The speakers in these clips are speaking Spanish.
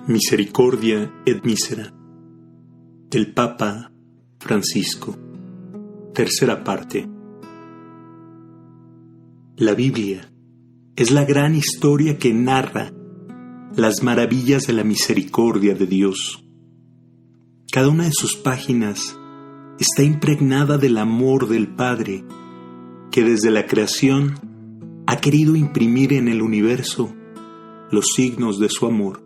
Misericordia et Misera, del Papa Francisco. Tercera parte. La Biblia es la gran historia que narra las maravillas de la misericordia de Dios. Cada una de sus páginas está impregnada del amor del Padre, que desde la creación ha querido imprimir en el universo los signos de su amor.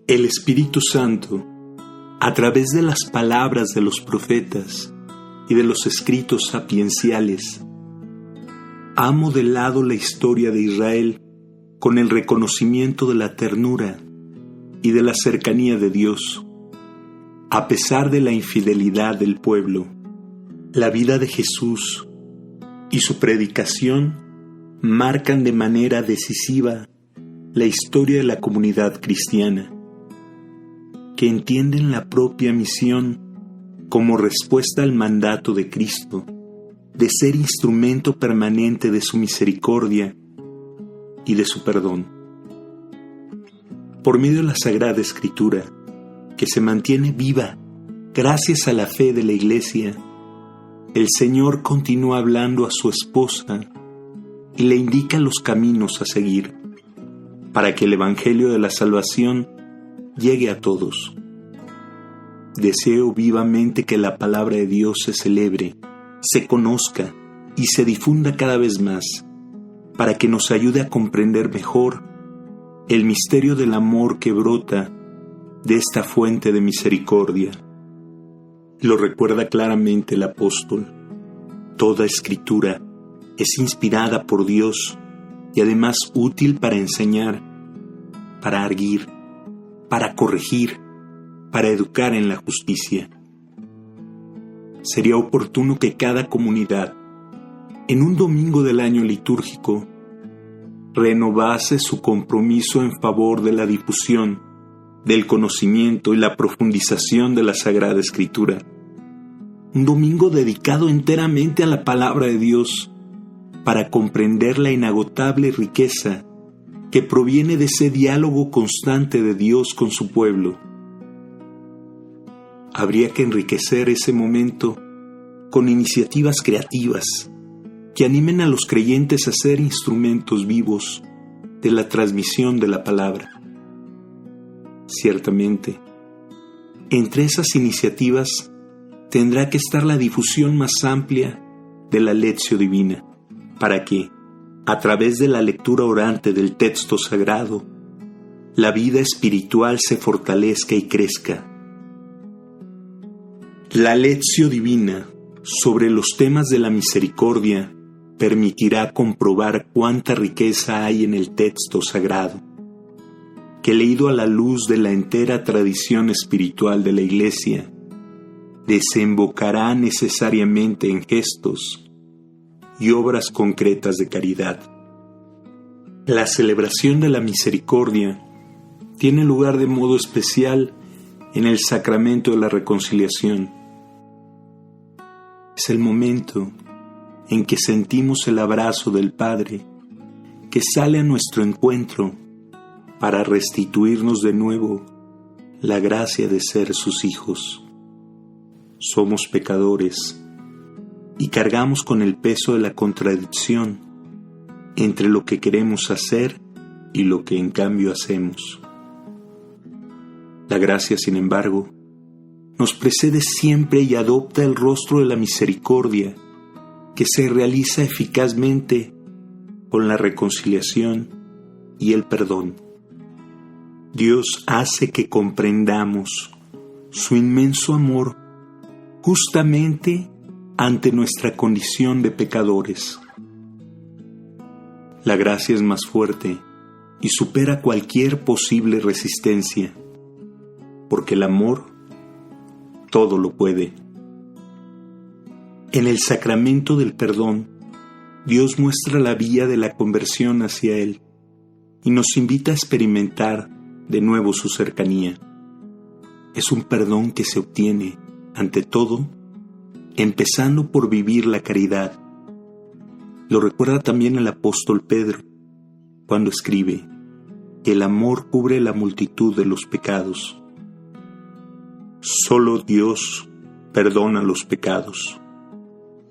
El Espíritu Santo, a través de las palabras de los profetas y de los escritos sapienciales, ha modelado la historia de Israel con el reconocimiento de la ternura y de la cercanía de Dios. A pesar de la infidelidad del pueblo, la vida de Jesús y su predicación marcan de manera decisiva la historia de la comunidad cristiana, que entienden la propia misión como respuesta al mandato de Cristo de ser instrumento permanente de su misericordia y de su perdón. Por medio de la Sagrada Escritura, que se mantiene viva gracias a la fe de la Iglesia, el Señor continúa hablando a su esposa y le indica los caminos a seguir para que el Evangelio de la salvación llegue a todos. Deseo vivamente que la palabra de Dios se celebre, se conozca y se difunda cada vez más, para que nos ayude a comprender mejor el misterio del amor que brota de esta fuente de misericordia. Lo recuerda claramente el apóstol. Toda escritura es inspirada por Dios y además útil para enseñar, para arguir, para corregir, para educar en la justicia. Sería oportuno que cada comunidad, en un domingo del año litúrgico, renovase su compromiso en favor de la difusión, del conocimiento y la profundización de la Sagrada Escritura. Un domingo dedicado enteramente a la palabra de Dios, para comprender la inagotable riqueza que proviene de ese diálogo constante de Dios con su pueblo. Habría que enriquecer ese momento con iniciativas creativas que animen a los creyentes a ser instrumentos vivos de la transmisión de la palabra. Ciertamente, entre esas iniciativas tendrá que estar la difusión más amplia de la Lectio Divina, para que, a través de la lectura orante del texto sagrado, la vida espiritual se fortalezca y crezca. La Lectio Divina sobre los temas de la misericordia permitirá comprobar cuánta riqueza hay en el texto sagrado, que leído a la luz de la entera tradición espiritual de la Iglesia, desembocará necesariamente en gestos y obras concretas de caridad. La celebración de la misericordia tiene lugar de modo especial en el sacramento de la reconciliación. Es el momento en que sentimos el abrazo del Padre que sale a nuestro encuentro para restituirnos de nuevo la gracia de ser sus hijos. Somos pecadores y cargamos con el peso de la contradicción entre lo que queremos hacer y lo que en cambio hacemos. La gracia, sin embargo, nos precede siempre y adopta el rostro de la misericordia que se realiza eficazmente con la reconciliación y el perdón. Dios hace que comprendamos su inmenso amor justamente ante nuestra condición de pecadores. La gracia es más fuerte y supera cualquier posible resistencia, porque el amor todo lo puede. En el sacramento del perdón, Dios muestra la vía de la conversión hacia Él y nos invita a experimentar de nuevo su cercanía. Es un perdón que se obtiene, ante todo, empezando por vivir la caridad. Lo recuerda también el apóstol Pedro, cuando escribe: el amor cubre la multitud de los pecados. Solo Dios perdona los pecados,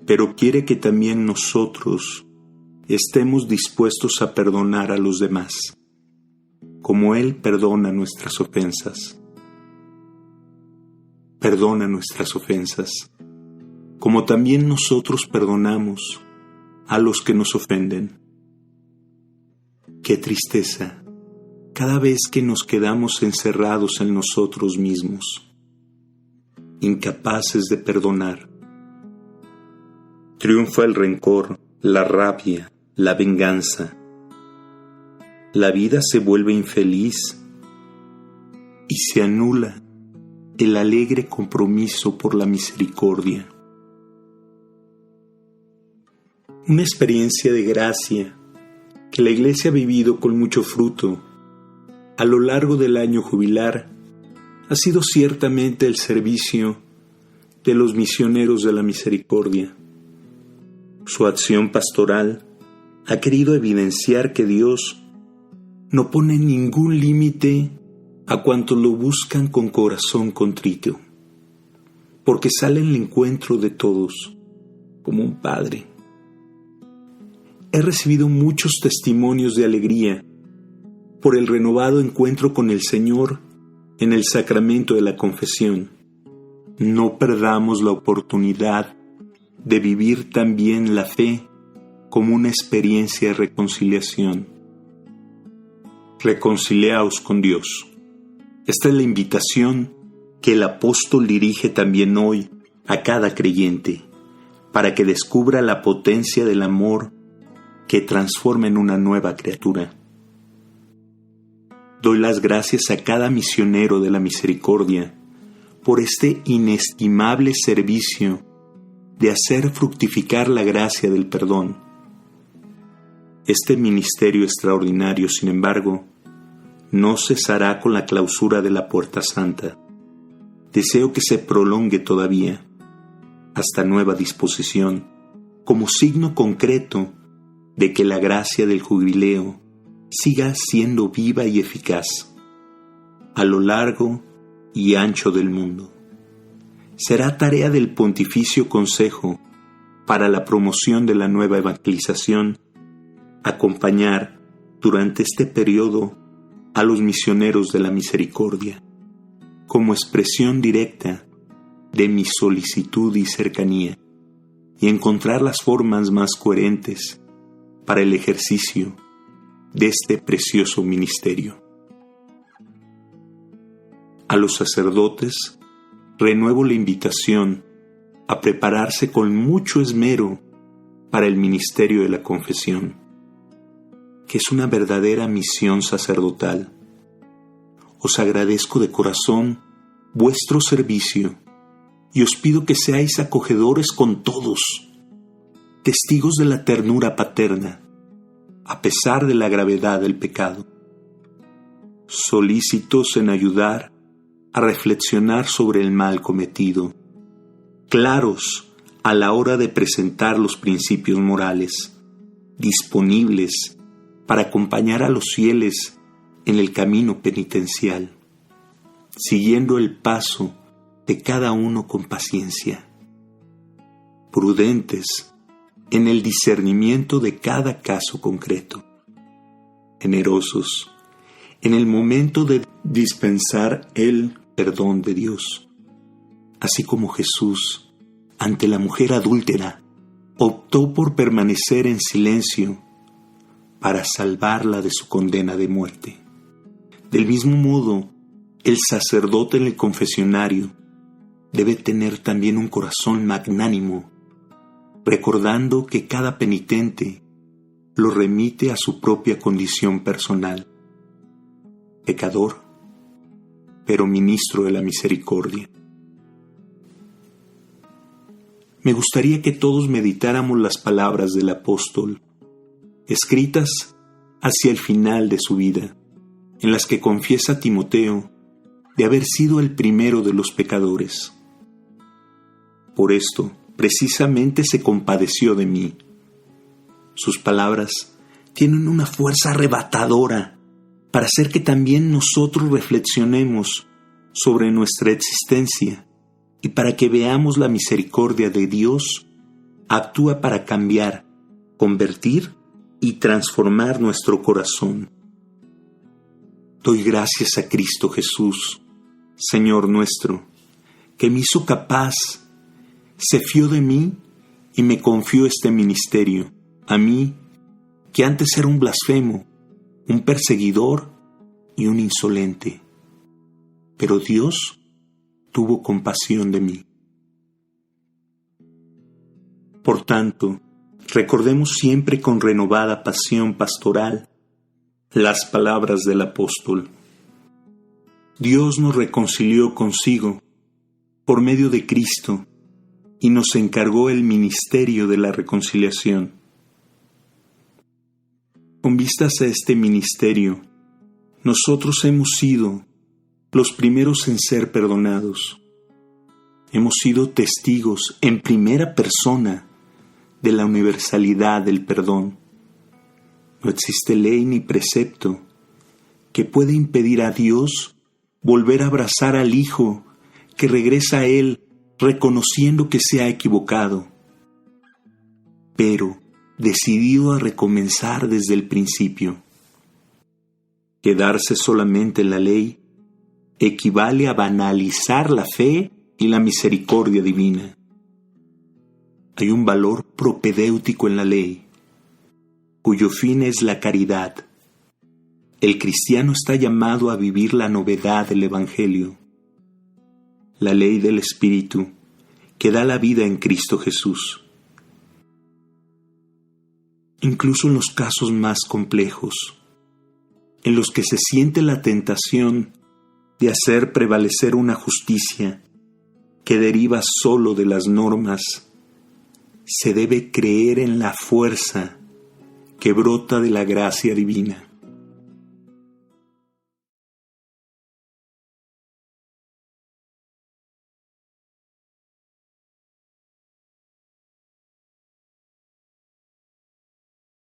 pero quiere que también nosotros estemos dispuestos a perdonar a los demás, como Él perdona nuestras ofensas. Perdona nuestras ofensas, como también nosotros perdonamos a los que nos ofenden. Qué tristeza cada vez que nos quedamos encerrados en nosotros mismos, incapaces de perdonar. Triunfa el rencor, la rabia, la venganza. La vida se vuelve infeliz y se anula el alegre compromiso por la misericordia. Una experiencia de gracia que la Iglesia ha vivido con mucho fruto a lo largo del año jubilar ha sido ciertamente el servicio de los misioneros de la misericordia. Su acción pastoral ha querido evidenciar que Dios no pone ningún límite a cuantos lo buscan con corazón contrito, porque sale en el encuentro de todos como un padre. He recibido muchos testimonios de alegría por el renovado encuentro con el Señor en el sacramento de la confesión. No perdamos la oportunidad de vivir también la fe como una experiencia de reconciliación. Reconciliaos con Dios. Esta es la invitación que el apóstol dirige también hoy a cada creyente, para que descubra la potencia del amor que transforma en una nueva criatura. Doy las gracias a cada misionero de la misericordia por este inestimable servicio de hacer fructificar la gracia del perdón. Este ministerio extraordinario, sin embargo, no cesará con la clausura de la Puerta Santa. Deseo que se prolongue todavía, hasta nueva disposición, como signo concreto de que la gracia del jubileo siga siendo viva y eficaz a lo largo y ancho del mundo. Será tarea del Pontificio Consejo para la promoción de la nueva evangelización acompañar durante este periodo a los misioneros de la misericordia, como expresión directa de mi solicitud y cercanía, y encontrar las formas más coherentes para el ejercicio de este precioso ministerio. A los sacerdotes renuevo la invitación a prepararse con mucho esmero para el ministerio de la confesión, que es una verdadera misión sacerdotal. Os agradezco de corazón vuestro servicio y os pido que seáis acogedores con todos, testigos de la ternura paterna, a pesar de la gravedad del pecado, solícitos en ayudar a reflexionar sobre el mal cometido, claros a la hora de presentar los principios morales, disponibles para acompañar a los fieles en el camino penitencial, siguiendo el paso de cada uno con paciencia, prudentes en el discernimiento de cada caso concreto, generosos en el momento de dispensar el perdón de Dios, así como Jesús, ante la mujer adúltera, optó por permanecer en silencio para salvarla de su condena de muerte. Del mismo modo, el sacerdote en el confesionario debe tener también un corazón magnánimo, recordando que cada penitente lo remite a su propia condición personal, pecador, pero ministro de la misericordia. Me gustaría que todos meditáramos las palabras del apóstol, escritas hacia el final de su vida, en las que confiesa a Timoteo de haber sido el primero de los pecadores. Por esto, precisamente se compadeció de mí. Sus palabras tienen una fuerza arrebatadora para hacer que también nosotros reflexionemos sobre nuestra existencia y para que veamos la misericordia de Dios actúa para cambiar, convertir y transformar nuestro corazón. Doy gracias a Cristo Jesús, Señor nuestro, que me hizo capaz, se fió de mí y me confió este ministerio, a mí, que antes era un blasfemo, un perseguidor y un insolente. Pero Dios tuvo compasión de mí. Por tanto, recordemos siempre con renovada pasión pastoral las palabras del apóstol. Dios nos reconcilió consigo por medio de Cristo y nos encargó el ministerio de la reconciliación. Con vistas a este ministerio, nosotros hemos sido los primeros en ser perdonados. Hemos sido testigos en primera persona de la universalidad del perdón. No existe ley ni precepto que pueda impedir a Dios volver a abrazar al Hijo que regresa a Él reconociendo que se ha equivocado, pero decidido a recomenzar desde el principio. Quedarse solamente en la ley equivale a banalizar la fe y la misericordia divina. Hay un valor propedéutico en la ley, cuyo fin es la caridad. El cristiano está llamado a vivir la novedad del Evangelio, la ley del Espíritu, que da la vida en Cristo Jesús. Incluso en los casos más complejos, en los que se siente la tentación de hacer prevalecer una justicia que deriva solo de las normas, se debe creer en la fuerza que brota de la gracia divina.